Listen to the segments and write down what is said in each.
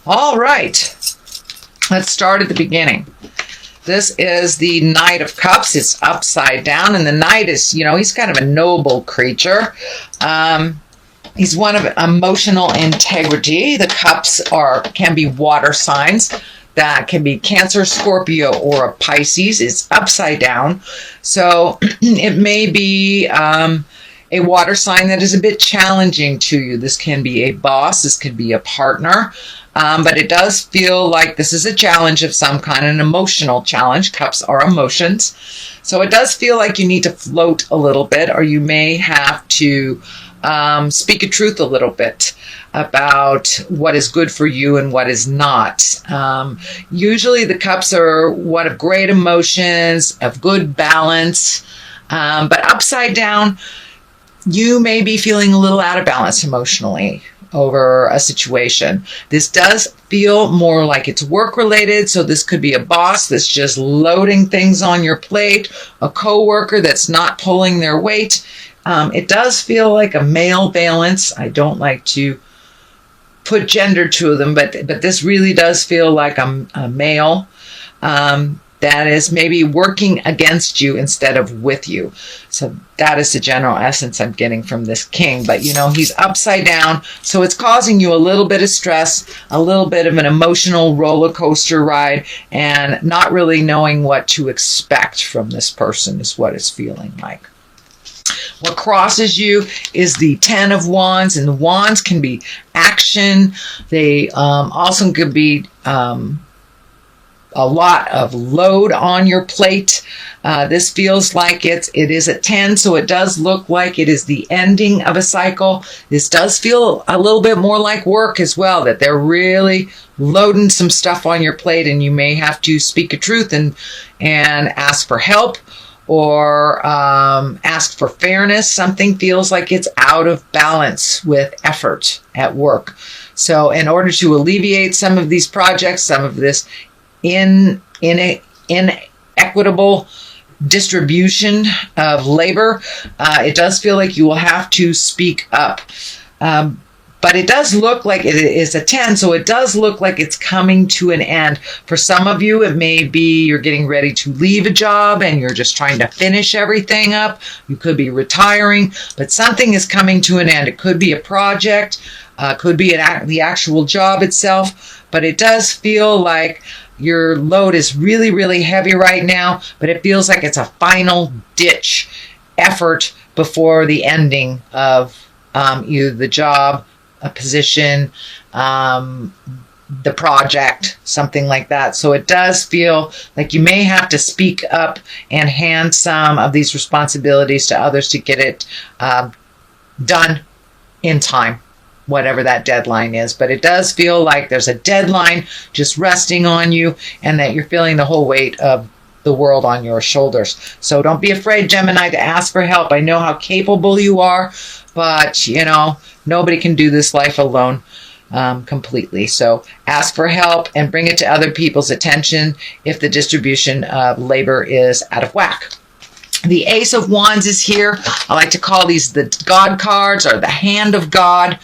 All right. Let's start at the beginning. This is the Knight of Cups. It's upside down, and the Knight is, he's kind of a noble creature. He's one of emotional integrity. The Cups can be water signs. That can be Cancer, Scorpio, or a Pisces. It's upside down. So it may be a water sign that is a bit challenging to you. This can be a boss. This could be a partner. But it does feel like this is a challenge of some kind, an emotional challenge. Cups are emotions. So it does feel like you need to float a little bit, or you may have to speak a truth a little bit about what is good for you and what is not. Usually the cups are one of great emotions, of good balance, but upside down, you may be feeling a little out of balance emotionally over a situation. This does feel more like it's work related. So this could be a boss that's just loading things on your plate, a coworker that's not pulling their weight. It does feel like a male balance. I don't like to put gender to them, but this really does feel like a male that is maybe working against you instead of with you. So that is the general essence I'm getting from this king. But, he's upside down, so it's causing you a little bit of stress, a little bit of an emotional roller coaster ride, and not really knowing what to expect from this person is what it's feeling like. What crosses you is the Ten of Wands, and the wands can be action. They also could be a lot of load on your plate. This feels like it is a 10, so it does look like it is the ending of a cycle. This does feel a little bit more like work as well, that they're really loading some stuff on your plate, and you may have to speak a truth and ask for help, or ask for fairness. Something feels like it's out of balance with effort at work. So in order to alleviate some of these projects, some of this inequitable distribution of labor, it does feel like you will have to speak up. But it does look like it is a 10, so it does look like it's coming to an end. For some of you, it may be you're getting ready to leave a job and you're just trying to finish everything up. You could be retiring, but something is coming to an end. It could be a project, could be the actual job itself, but it does feel like your load is really, really heavy right now, but it feels like it's a final ditch effort before the ending of either the job, a position, the project, something like that. So it does feel like you may have to speak up and hand some of these responsibilities to others to get it done in time, whatever that deadline is. But it does feel like there's a deadline just resting on you, and that you're feeling the whole weight of the world on your shoulders. So don't be afraid, Gemini, to ask for help. I know how capable you are, but nobody can do this life alone completely. So ask for help and bring it to other people's attention if the distribution of labor is out of whack. The Ace of Wands is here. I like to call these the God cards, or the hand of God.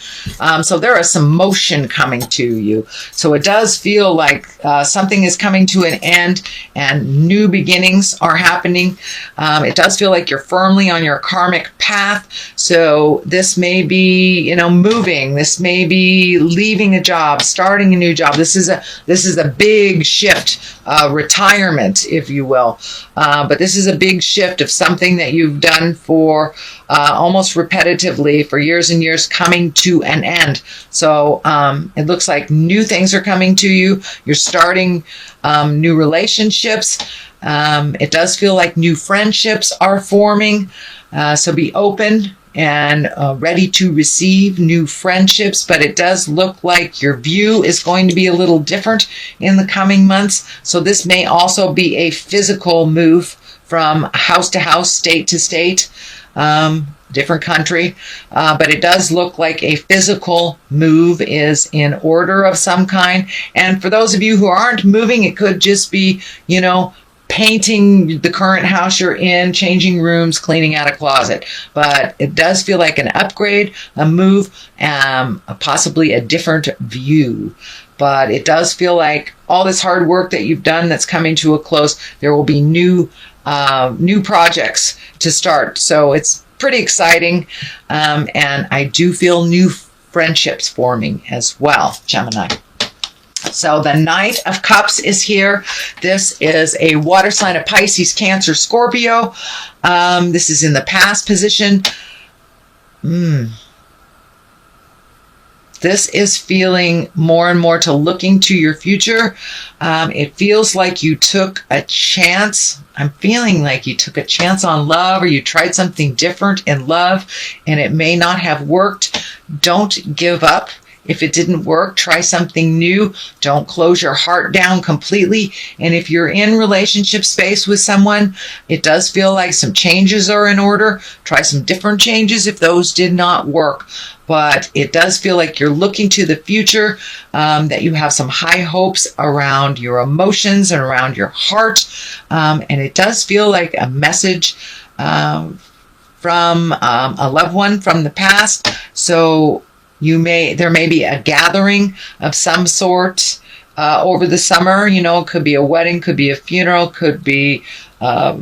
So there is some motion coming to you. So it does feel like something is coming to an end and new beginnings are happening. It does feel like you're firmly on your karmic path. So this may be, moving. This may be leaving a job, starting a new job. This is a big shift, retirement, if you will. But this is a big shift of something that you've done for almost repetitively for years and years, coming to an end. So it looks like new things are coming to you. You're starting new relationships. It does feel like new friendships are forming. So be open and ready to receive new friendships, but it does look like your view is going to be a little different in the coming months. So this may also be a physical move from house to house, state to state, different country, but it does look like a physical move is in order of some kind. And for those of you who aren't moving, it could just be, painting the current house you're in, changing rooms, cleaning out a closet. But it does feel like an upgrade, a move, possibly a different view. But it does feel like all this hard work that you've done that's coming to a close, there will be new projects to start. So it's pretty exciting. And I do feel new friendships forming as well, Gemini. So the Knight of Cups is here. This is a water sign of Pisces, Cancer, Scorpio. This is in the past position. This is feeling more and more to looking to your future. It feels like you took a chance. I'm feeling like you took a chance on love, or you tried something different in love and it may not have worked. Don't give up. If it didn't work, try something new. Don't close your heart down completely. And if you're in relationship space with someone, it does feel like some changes are in order. Try some different changes if those did not work. But it does feel like you're looking to the future, that you have some high hopes around your emotions and around your heart. And it does feel like a message from a loved one from the past. So there may be a gathering of some sort over the summer. You know, it could be a wedding, could be a funeral, could be high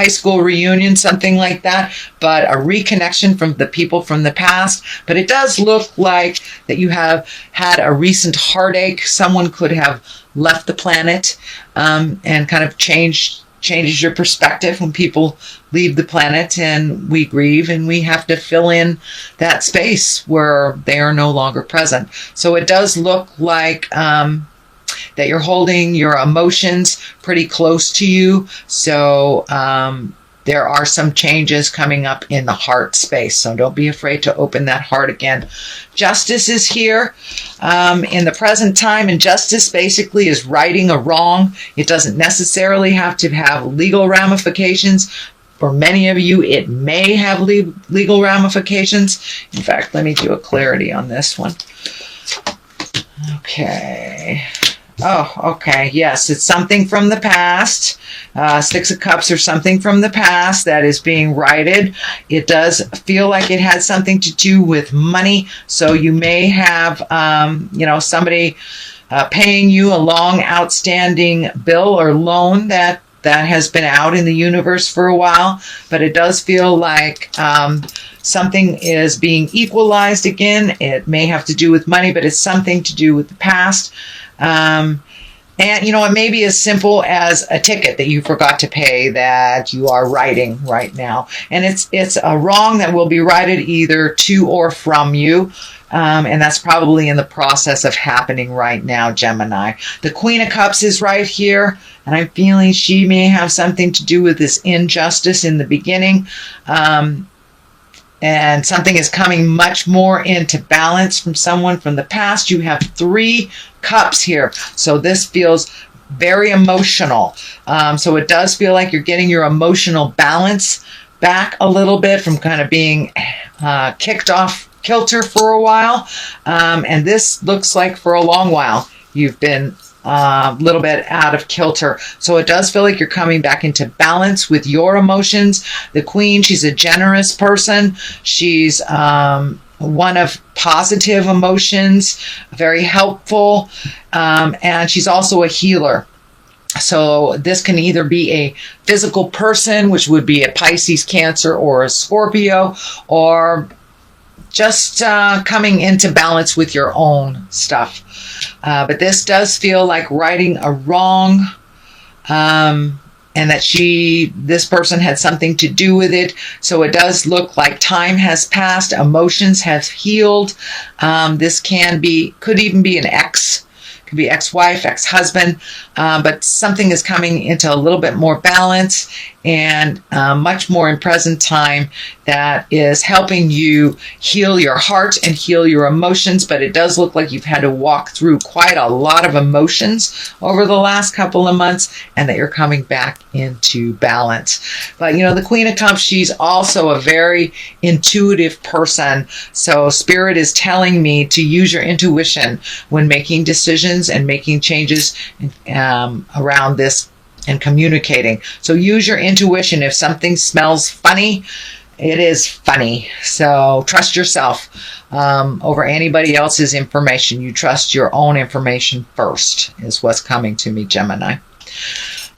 school reunion, something like that, but a reconnection from the people from the past. But it does look like that you have had a recent heartache. Someone could have left the planet and kind of changes your perspective when people leave the planet, and we grieve and we have to fill in that space where they are no longer present. So it does look like that you're holding your emotions pretty close to you. So there are some changes coming up in the heart space. So don't be afraid to open that heart again. Justice is here in the present time. And justice basically is righting a wrong. It doesn't necessarily have to have legal ramifications. For many of you, it may have legal ramifications. In fact, let me do a clarity on this one. Okay. Oh, okay. Yes, it's something from the past. Six of Cups or something from the past that is being righted. It does feel like it has something to do with money. So you may have, somebody paying you a long outstanding bill or loan that has been out in the universe for a while. But it does feel like something is being equalized again. It may have to do with money, but it's something to do with the past. And, it may be as simple as a ticket that you forgot to pay that you are righting right now. And it's a wrong that will be righted either to or from you. And that's probably in the process of happening right now, Gemini. The Queen of Cups is right here. And I'm feeling she may have something to do with this injustice in the beginning. And something is coming much more into balance from someone from the past. You have 3 cups here. So this feels very emotional. So it does feel like you're getting your emotional balance back a little bit from kind of being kicked off kilter for a while. And this looks like for a long while you've been a little bit out of kilter. So it does feel like you're coming back into balance with your emotions. The Queen, she's a generous person. She's one of positive emotions, very helpful, and she's also a healer. So this can either be a physical person, which would be a Pisces, Cancer, or a Scorpio, or just coming into balance with your own stuff. But this does feel like righting a wrong, and that this person had something to do with it. So it does look like time has passed, emotions have healed. This could even be an ex. Could be ex-wife, ex-husband, but something is coming into a little bit more balance and much more in present time that is helping you heal your heart and heal your emotions. But it does look like you've had to walk through quite a lot of emotions over the last couple of months, and that you're coming back into balance. But the Queen of Cups, she's also a very intuitive person. So Spirit is telling me to use your intuition when making decisions and making changes around this and communicating. So use your intuition. If something smells funny, it is funny. So trust yourself over anybody else's information. You trust your own information first, is what's coming to me, Gemini.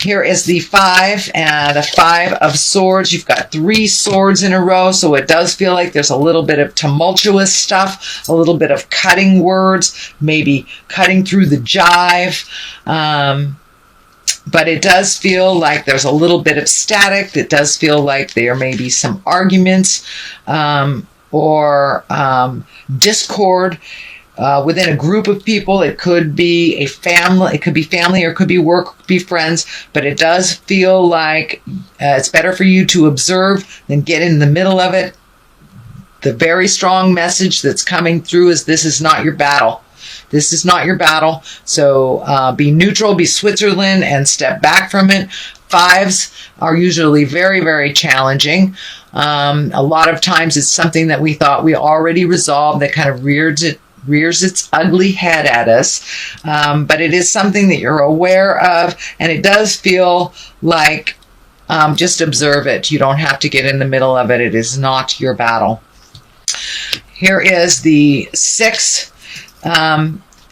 Here is the 5 and the 5 of swords. You've got 3 swords in a row, so it does feel like there's a little bit of tumultuous stuff, a little bit of cutting words, maybe cutting through the jive. But it does feel like there's a little bit of static. It does feel like there may be some arguments or discord within a group of people. It could be a family, it could be family, or it could be work, it could be friends. But it does feel like it's better for you to observe than get in the middle of it. The very strong message that's coming through is this is not your battle. This is not your battle. So be neutral, be Switzerland, and step back from it. 5s are usually very, very challenging. A lot of times it's something that we thought we already resolved that kind of rears its ugly head at us. But it is something that you're aware of, and it does feel like just observe it. You don't have to get in the middle of it. It is not your battle. Here is the 6.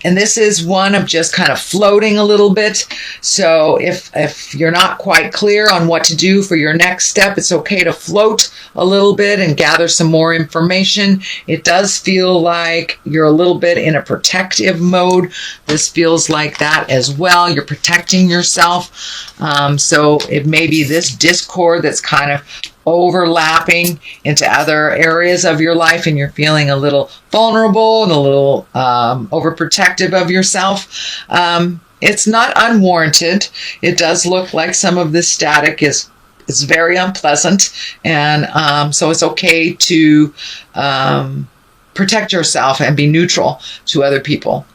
And this is one of just kind of floating a little bit. So if you're not quite clear on what to do for your next step, it's okay to float a little bit and gather some more information. It does feel like you're a little bit in a protective mode. This feels like that as well. You're protecting yourself. So it may be this discord that's kind of overlapping into other areas of your life, and you're feeling a little vulnerable and a little overprotective of yourself. It's not unwarranted. It does look like some of this static is very unpleasant, and so it's okay to protect yourself and be neutral to other people.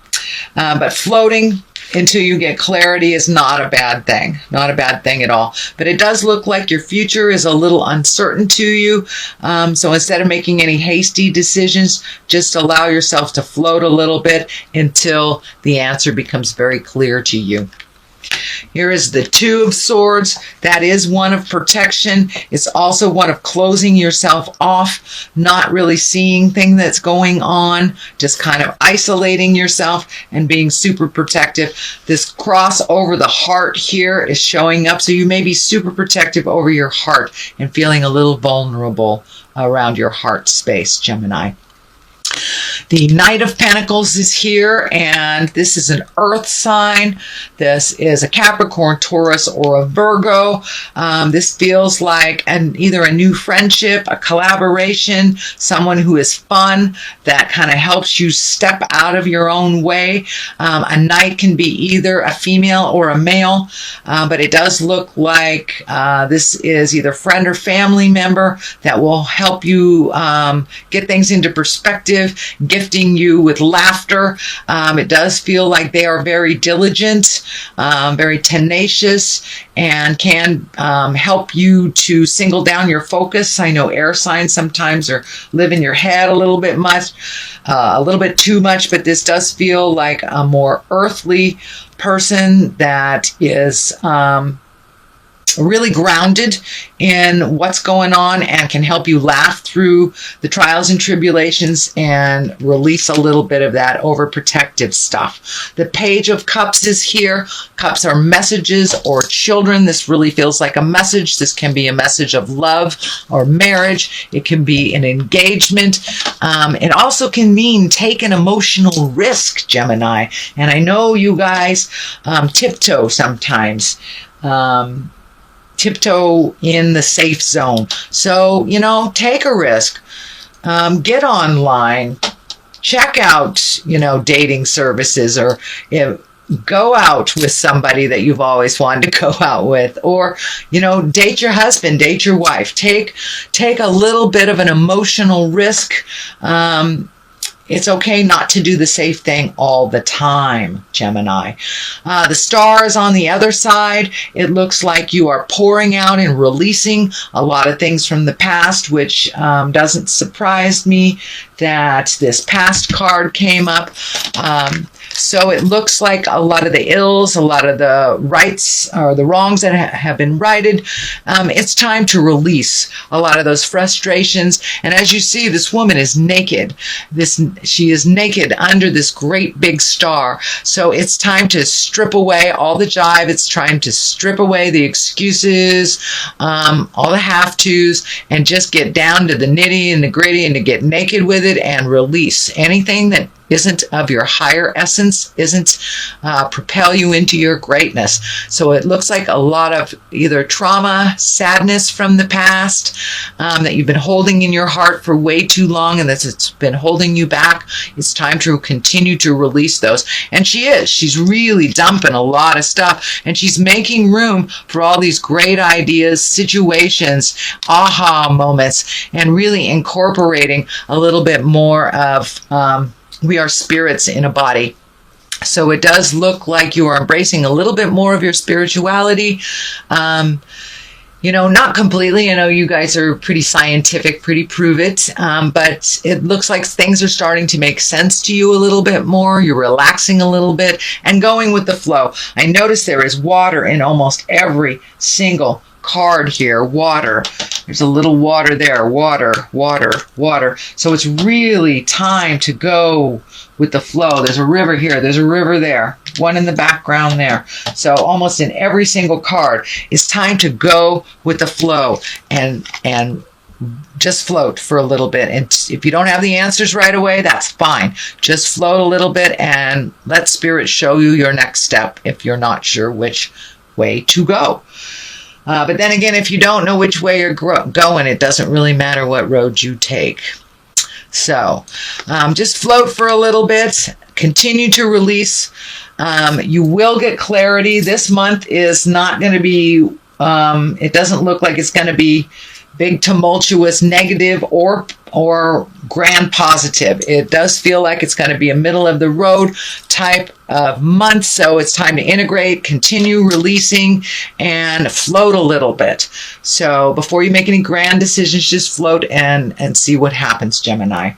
But floating until you get clarity is not a bad thing. Not a bad thing at all. But it does look like your future is a little uncertain to you. So instead of making any hasty decisions, just allow yourself to float a little bit until the answer becomes very clear to you. Here is the 2 of swords. That is one of protection. It's also one of closing yourself off, not really seeing things that's going on, just kind of isolating yourself and being super protective. This cross over the heart here is showing up. So you may be super protective over your heart and feeling a little vulnerable around your heart space, Gemini. The Knight of Pentacles is here, and this is an earth sign. This is a Capricorn, Taurus, or a Virgo. This feels like either a new friendship, a collaboration, someone who is fun, that kind of helps you step out of your own way. A knight can be either a female or a male, but it does look like this is either friend or family member that will help you get things into perspective, gifting you with laughter. It does feel like they are very diligent, very tenacious, and can help you to single down your focus. I know air signs sometimes live in your head a little bit too much, but this does feel like a more earthly person that is really grounded in what's going on and can help you laugh through the trials and tribulations and release a little bit of that overprotective stuff. The Page of Cups is here. Cups are messages or children. This really feels like a message. This can be a message of love or marriage. It can be an engagement. It also can mean take an emotional risk, Gemini. And I know you guys tiptoe sometimes. Tiptoe in the safe zone. So, take a risk. Get online. Check out, dating services, or go out with somebody that you've always wanted to go out with, or, date your husband, date your wife. Take a little bit of an emotional risk. It's okay not to do the safe thing all the time, Gemini. The Star is on the other side. It looks like you are pouring out and releasing a lot of things from the past, which doesn't surprise me that this past card came up. So it looks like a lot of the ills, a lot of the rights or the wrongs that have been righted. It's time to release a lot of those frustrations. And as you see, this woman is naked. She is naked under this great big star. So it's time to strip away all the jive. It's time to strip away the excuses, all the have-tos, and just get down to the nitty and the gritty and to get naked with it and release anything that isn't of your higher essence, isn't propel you into your greatness. So it looks like a lot of either trauma, sadness from the past that you've been holding in your heart for way too long, and it's been holding you back. It's time to continue to release those. And she's really dumping a lot of stuff, and she's making room for all these great ideas, situations, aha moments, and really incorporating a little bit more of we are spirits in a body. So it does look like you are embracing a little bit more of your spirituality. Not completely. I know you guys are pretty scientific, pretty prove it. But it looks like things are starting to make sense to you a little bit more. You're relaxing a little bit and going with the flow. I notice there is water in almost every single card here. Water. There's a little water there. Water, water, water. So it's really time to go with the flow. There's a river here. There's a river there. One in the background there. So almost in every single card, it's time to go with the flow and just float for a little bit. And if you don't have the answers right away, that's fine. Just float a little bit and let Spirit show you your next step if you're not sure which way to go. But then again, if you don't know which way you're going, it doesn't really matter what road you take. So just float for a little bit. Continue to release. You will get clarity. This month is not going to be, it doesn't look like it's going to be big, tumultuous, negative, or grand positive. It does feel like it's going to be a middle of the road type of month. So it's time to integrate, continue releasing, and float a little bit. So before you make any grand decisions, just float and see what happens, Gemini.